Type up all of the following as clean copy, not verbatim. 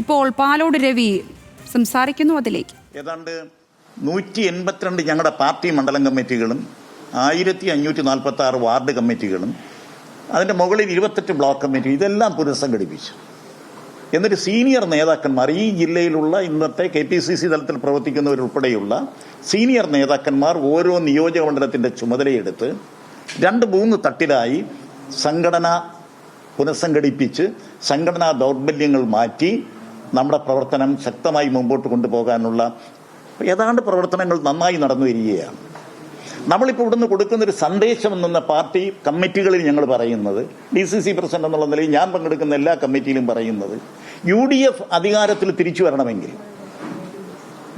ഇപ്പോൾ പാലോട് രവി സംസാരിക്കുന്നു. അതിലേക്ക് ഏതാണ്ട് 182 ഞങ്ങളുടെ പാർട്ടി മണ്ഡലം കമ്മിറ്റികളും 1546 വാർഡ് കമ്മിറ്റികളും അതിൻ്റെ മുകളിൽ 28 ബ്ലോക്ക് കമ്മിറ്റി ഇതെല്ലാം പുനഃസംഘടിപ്പിച്ചു. എന്നിട്ട് സീനിയർ നേതാക്കന്മാർ ഈ ജില്ലയിലുള്ള ഇന്നത്തെ KPCC തലത്തിൽ പ്രവർത്തിക്കുന്നവരുൾപ്പെടെയുള്ള സീനിയർ നേതാക്കന്മാർ ഓരോ നിയോജക മണ്ഡലത്തിൻ്റെ ചുമതലയെടുത്ത് 2-3 തട്ടിലായി സംഘടന പുനഃസംഘടിപ്പിച്ച് സംഘടനാ ദൗർബല്യങ്ങൾ മാറ്റി നമ്മുടെ പ്രവർത്തനം ശക്തമായി മുമ്പോട്ട് കൊണ്ടുപോകാനുള്ള ഏതാണ്ട് പ്രവർത്തനങ്ങൾ നന്നായി നടന്നു വരികയാണ്. നമ്മളിപ്പോൾ ഇവിടുന്ന് കൊടുക്കുന്നൊരു സന്ദേശം എന്ന പാർട്ടി കമ്മിറ്റികളിൽ ഞങ്ങൾ പറയുന്നത്, DCC പ്രസിഡന്റ് എന്നുള്ള നിലയിൽ ഞാൻ പങ്കെടുക്കുന്ന എല്ലാ കമ്മിറ്റിയിലും പറയുന്നത്, UDF അധികാരത്തിൽ തിരിച്ചു വരണമെങ്കിൽ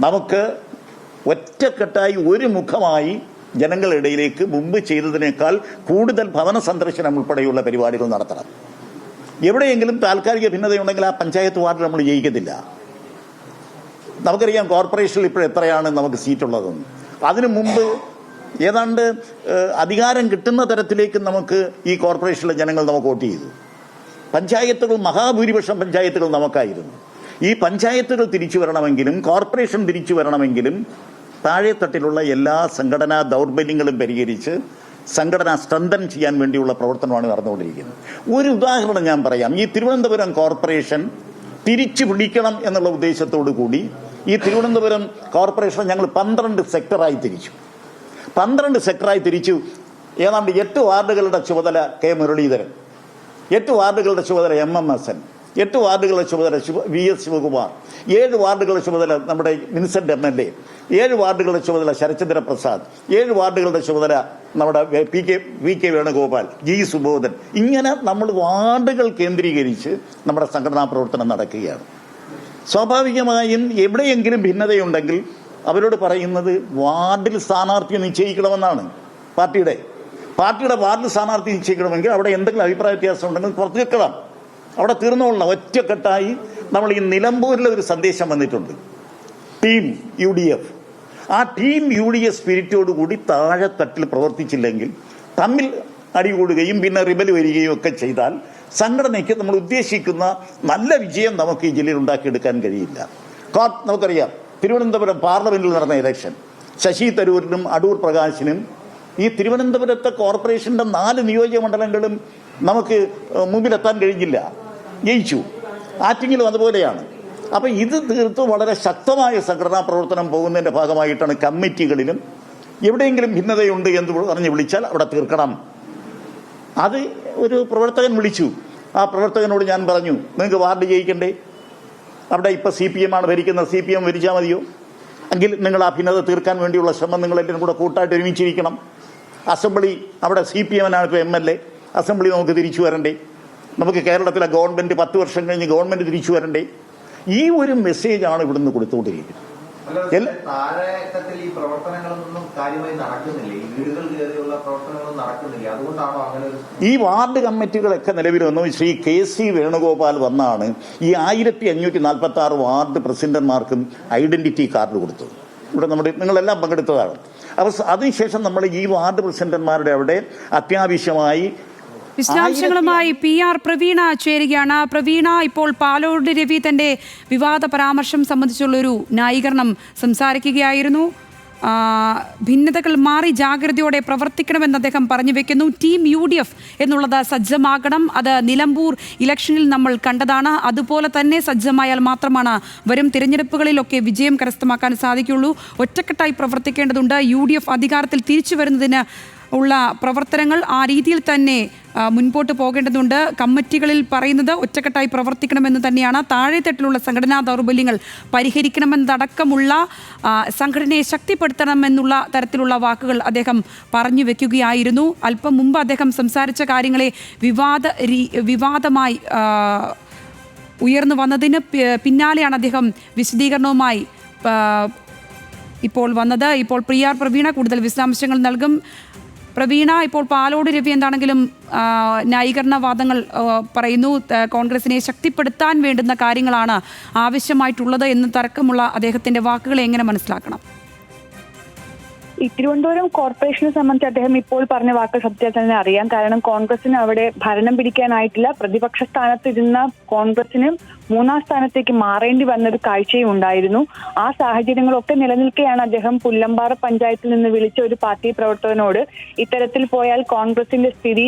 നമുക്ക് ഒറ്റക്കെട്ടായി ഒരു മുഖമായി ജനങ്ങളുടെ ഇടയിലേക്ക് മുമ്പ് ചെയ്തതിനേക്കാൾ കൂടുതൽ ഭവന സന്ദർശനം ഉൾപ്പെടെയുള്ള പരിപാടികൾ നടത്തണം. എവിടെയെങ്കിലും താൽക്കാലിക ഭിന്നതയുണ്ടെങ്കിൽ ആ പഞ്ചായത്ത് വാർഡിൽ നമ്മൾ ജയിക്കത്തില്ല. നമുക്കറിയാം കോർപ്പറേഷനിൽ ഇപ്പോൾ എത്രയാണ് നമുക്ക് സീറ്റുള്ളതെന്ന്. അതിനു മുമ്പ് ഏതാണ്ട് അധികാരം കിട്ടുന്ന തരത്തിലേക്ക് നമുക്ക് ഈ കോർപ്പറേഷനിലെ ജനങ്ങൾ നമുക്ക് വോട്ട് ചെയ്തു. പഞ്ചായത്തുകൾ മഹാഭൂരിപക്ഷം പഞ്ചായത്തുകൾ നമുക്കായിരുന്നു. ഈ പഞ്ചായത്തുകൾ തിരിച്ചു വരണമെങ്കിലും കോർപ്പറേഷൻ തിരിച്ചു വരണമെങ്കിലും താഴെത്തട്ടിലുള്ള എല്ലാ സംഘടനാ ദൗർബല്യങ്ങളും പരിഹരിച്ച് സംഘടന സ്ട്രെങ്തൻ ചെയ്യാൻ വേണ്ടിയുള്ള പ്രവർത്തനമാണ് നടന്നുകൊണ്ടിരിക്കുന്നത്. ഒരു ഉദാഹരണം ഞാൻ പറയാം. ഈ തിരുവനന്തപുരം കോർപ്പറേഷൻ തിരിച്ചു പിടിക്കണം എന്നുള്ള ഉദ്ദേശത്തോടു കൂടി ഈ തിരുവനന്തപുരം കോർപ്പറേഷൻ ഞങ്ങൾ 12 സെക്ടറായി തിരിച്ചു. 12 സെക്ടറായി തിരിച്ചു. ഏതാണ്ട് 8 വാർഡുകളുടെ ചുമതല K. മുരളീധരൻ, 8 വാർഡുകളുടെ ചുമതല MMSN, 8 വാർഡുകളുടെ ചുമതല VS ശിവകുമാർ, 7 വാർഡുകളുടെ ചുമതല നമ്മുടെ വിൻസെന്റ് MLA, 7 വാർഡുകളുടെ ചുമതല ശരത്ചന്ദ്ര പ്രസാദ്, 7 വാർഡുകളുടെ ചുമതല നമ്മുടെ VK വേണുഗോപാൽ, G. സുബോധൻ. ഇങ്ങനെ നമ്മൾ വാർഡുകൾ കേന്ദ്രീകരിച്ച് നമ്മുടെ സംഘടനാ പ്രവർത്തനം നടക്കുകയാണ്. സ്വാഭാവികമായും എവിടെയെങ്കിലും ഭിന്നതയുണ്ടെങ്കിൽ അവരോട് പറയുന്നത് വാർഡിൽ സ്ഥാനാർത്ഥി നിശ്ചയിക്കണമെന്നാണ്. പാർട്ടിയുടെ വാർഡിൽ സ്ഥാനാർത്ഥി നിശ്ചയിക്കണമെങ്കിൽ അവിടെ എന്തെങ്കിലും അഭിപ്രായ വ്യത്യാസം ഉണ്ടെങ്കിൽ പുറത്തു വെക്കണം. അവിടെ തീർന്നുകൊള്ളണം. ഒറ്റക്കെട്ടായി നമ്മൾ ഈ നിലമ്പൂരിലെ ഒരു സന്ദേശം വന്നിട്ടുണ്ട്, ടീം UDF. ആ ടീം UDF സ്പിരിറ്റോടുകൂടി താഴെത്തട്ടിൽ പ്രവർത്തിച്ചില്ലെങ്കിൽ തമ്മിൽ അടികൂടുകയും പിന്നെ റിബൽ വരികയും ഒക്കെ ചെയ്താൽ സംഘടനയ്ക്ക് നമ്മൾ ഉദ്ദേശിക്കുന്ന നല്ല വിജയം നമുക്ക് ഈ ജില്ലയിൽ ഉണ്ടാക്കിയെടുക്കാൻ കഴിയില്ല. നമുക്കറിയാം തിരുവനന്തപുരം പാർലമെന്റിൽ നടന്ന ഇലക്ഷൻ ശശി തരൂരിനും അടൂർ പ്രകാശിനും ഈ തിരുവനന്തപുരത്തെ കോർപ്പറേഷന്റെ 4 നിയോജക മണ്ഡലങ്ങളും നമുക്ക് മുമ്പിലെത്താൻ കഴിഞ്ഞില്ല, ജയിച്ചു. ആറ്റിങ്ങിലും അതുപോലെയാണ്. അപ്പം ഇത് തീർത്തും വളരെ ശക്തമായ സംഘടനാ പ്രവർത്തനം പോകുന്നതിൻ്റെ ഭാഗമായിട്ടാണ് കമ്മിറ്റികളിലും എവിടെയെങ്കിലും ഭിന്നതയുണ്ട് എന്ന് പറഞ്ഞ് വിളിച്ചാൽ അവിടെ തീർക്കണം. അത് ഒരു പ്രവർത്തകൻ വിളിച്ചു. ആ പ്രവർത്തകനോട് ഞാൻ പറഞ്ഞു, നിങ്ങൾക്ക് വാർഡ് ജയിക്കണ്ടേ? അവിടെ ഇപ്പോൾ CPM ആണ് ഭരിക്കുന്നത്, CPM ഭരിച്ചാൽ മതിയോ? എങ്കിൽ നിങ്ങൾ ആ ഭിന്നത തീർക്കാൻ വേണ്ടിയുള്ള ശ്രമം നിങ്ങളെല്ലാം കൂടെ കൂട്ടായിട്ട് ഒരുമിച്ചിരിക്കണം. അസംബ്ലി അവിടെ CPM-നാണ് ഇപ്പോൾ MLA. അസംബ്ലി നമുക്ക് തിരിച്ചു വരണ്ടേ? നമുക്ക് കേരളത്തിലെ ഗവൺമെൻറ് 10 വർഷം കഴിഞ്ഞ് ഗവൺമെൻറ് തിരിച്ചു വരണ്ടേ? ഈ ഒരു മെസ്സേജാണ് ഇവിടുന്ന് കൊടുത്തുകൊണ്ടിരിക്കുന്നത്. ഈ വാർഡ് കമ്മിറ്റികളൊക്കെ നിലവിൽ വന്നു. ശ്രീ KC വേണുഗോപാൽ വന്നാണ് ഈ 1546 വാർഡ് പ്രസിഡന്റ്മാർക്കും ഐഡന്റിറ്റി കാർഡ് കൊടുത്തത്. ഇവിടെ നിങ്ങളെല്ലാം പങ്കെടുത്തതാണ്. അപ്പോൾ അതിനുശേഷം നമ്മൾ ഈ വാർഡ് പ്രസിഡന്റ്മാരുടെ അവിടെ അത്യാവശ്യമായി വിശദാംശങ്ങളുമായി PR പ്രവീണ ചേരുകയാണ്. പ്രവീണ, ഇപ്പോൾ പാലോട് രവി തന്റെ വിവാദ പരാമർശം സംബന്ധിച്ചുള്ളൊരു ന്യായീകരണം സംസാരിക്കുകയായിരുന്നു. ഭിന്നതകൾ മാറി ജാഗ്രതയോടെ പ്രവർത്തിക്കണമെന്ന് അദ്ദേഹം പറഞ്ഞു വെക്കുന്നു. ടീം UDF എന്നുള്ളത് സജ്ജമാകണം. അത് നിലമ്പൂർ ഇലക്ഷനിൽ നമ്മൾ കണ്ടതാണ്. അതുപോലെ തന്നെ സജ്ജമായാൽ മാത്രമാണ് വരും തിരഞ്ഞെടുപ്പുകളിലൊക്കെ വിജയം കരസ്ഥമാക്കാൻ സാധിക്കുള്ളൂ. ഒറ്റക്കെട്ടായി പ്രവർത്തിക്കേണ്ടതുണ്ട്. UDF അധികാരത്തിൽ തിരിച്ചു വരുന്നതിന് ഉള്ള പ്രവർത്തനങ്ങൾ ആ രീതിയിൽ തന്നെ മുൻപോട്ട് പോകേണ്ടതുണ്ട്. കമ്മിറ്റികളിൽ പറയുന്നത് ഒറ്റക്കെട്ടായി പ്രവർത്തിക്കണമെന്ന് തന്നെയാണ്. താഴെത്തട്ടിലുള്ള സംഘടനാ ദൗർബല്യങ്ങൾ പരിഹരിക്കണമെന്നതടക്കമുള്ള സംഘടനയെ ശക്തിപ്പെടുത്തണമെന്നുള്ള തരത്തിലുള്ള വാക്കുകൾ അദ്ദേഹം പറഞ്ഞു വെക്കുകയായിരുന്നു. അല്പം മുമ്പ് അദ്ദേഹം സംസാരിച്ച കാര്യങ്ങളെ വിവാദമായി ഉയർന്നു വന്നതിന് പിന്നാലെയാണ് അദ്ദേഹം വിശദീകരണവുമായി ഇപ്പോൾ വന്നത്. ഇപ്പോൾ PR പ്രവീണ കൂടുതൽ വിശദാംശങ്ങൾ നൽകും. പ്രവീണ, ഇപ്പോൾ പാലോട് രവി എന്താണെങ്കിലും ന്യായീകരണവാദങ്ങൾ പറയുന്നു. കോൺഗ്രസിനെ ശക്തിപ്പെടുത്താൻ വേണ്ടുന്ന കാര്യങ്ങളാണ് ആവശ്യമായിട്ടുള്ളത് എന്ന് തർക്കമുള്ള അദ്ദേഹത്തിന്റെ വാക്കുകളെ എങ്ങനെ മനസ്സിലാക്കണം? ഈ തിരുവനന്തപുരം കോർപ്പറേഷനെ സംബന്ധിച്ച് അദ്ദേഹം ഇപ്പോൾ പറഞ്ഞ വാക്ക് സത്യത്തിൽ തന്നെ അറിയാം. കാരണം കോൺഗ്രസിന് അവിടെ ഭരണം പിടിക്കാനായിട്ടില്ല. പ്രതിപക്ഷ സ്ഥാനത്തിരുന്ന കോൺഗ്രസിന് മൂന്നാം സ്ഥാനത്തേക്ക് മാറേണ്ടി വന്നൊരു കാഴ്ചയും ഉണ്ടായിരുന്നു. ആ സാഹചര്യങ്ങളൊക്കെ നിലനിൽക്കെയാണ് അദ്ദേഹം പുല്ലമ്പാറ പഞ്ചായത്തിൽ നിന്ന് വിളിച്ച ഒരു പാർട്ടി പ്രവർത്തകനോട് ഇത്തരത്തിൽ പോയാൽ കോൺഗ്രസിന്റെ സ്ഥിതി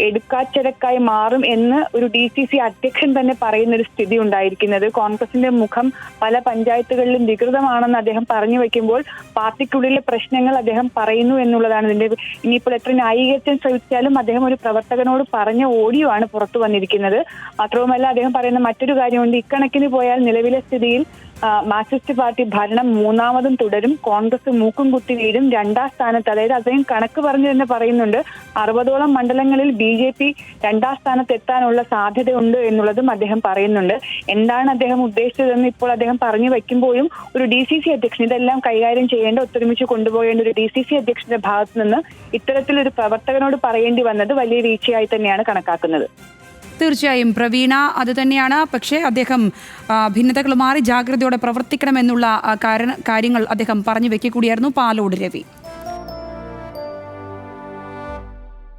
എടുക്കാച്ചടക്കായി മാറും എന്ന് ഒരു DCC അധ്യക്ഷൻ തന്നെ പറയുന്ന ഒരു സ്ഥിതി ഉണ്ടായിരിക്കുന്നത്. കോൺഗ്രസിന്റെ മുഖം പല പഞ്ചായത്തുകളിലും വികൃതമാണെന്ന് അദ്ദേഹം പറഞ്ഞു വെക്കുമ്പോൾ പാർട്ടിക്കുള്ളിലെ പ്രശ്നങ്ങൾ അദ്ദേഹം പറയുന്നു എന്നുള്ളതാണ് ഇതിന്റെ. ഇനിയിപ്പോൾ എത്ര ന്യായീകരിക്കാൻ ശ്രമിച്ചാലും അദ്ദേഹം ഒരു പ്രവർത്തകനോട് പറഞ്ഞ ഓഡിയോ ആണ് പുറത്തു വന്നിരിക്കുന്നത്. മാത്രവുമല്ല അദ്ദേഹം പറയുന്ന മറ്റൊരു കാര്യമുണ്ട്. ഇക്കണക്കിന് പോയാൽ നിലവിലെ സ്ഥിതിയിൽ മാർക്സിസ്റ്റ് പാർട്ടി ഭരണം മൂന്നാമതും തുടരും, കോൺഗ്രസ് മൂക്കും കുത്തി വീഴും, രണ്ടാം സ്ഥാനത്ത്, അതായത് അദ്ദേഹം കണക്ക് പറഞ്ഞു തന്നെ പറയുന്നുണ്ട് 60ഓളം മണ്ഡലങ്ങളിൽ BJP രണ്ടാം സ്ഥാനത്ത് എത്താനുള്ള സാധ്യതയുണ്ട് എന്നുള്ളതും അദ്ദേഹം പറയുന്നുണ്ട്. എന്താണ് അദ്ദേഹം ഉദ്ദേശിച്ചതെന്ന് ഇപ്പോൾ അദ്ദേഹം പറഞ്ഞു വെക്കുമ്പോഴും ഒരു DCC അധ്യക്ഷൻ ഇതെല്ലാം കൈകാര്യം ചെയ്യേണ്ട, ഒത്തൊരുമിച്ച് കൊണ്ടുപോകേണ്ട ഒരു DCC അധ്യക്ഷന്റെ ഭാഗത്ത് നിന്ന് ഇത്തരത്തിലൊരു പ്രവർത്തകനോട് പറയേണ്ടി വന്നത് വലിയ വീഴ്ചയായി തന്നെയാണ് കണക്കാക്കുന്നത്. തീർച്ചയായും പ്രവീണ അത് തന്നെയാണ്. പക്ഷേ അദ്ദേഹം ഭിന്നതകൾ മാറി ജാഗ്രതയോടെ പ്രവർത്തിക്കണമെന്നുള്ള കാര്യങ്ങൾ അദ്ദേഹം പറഞ്ഞു വെക്കുക കൂടിയായിരുന്നു പാലോട് രവി.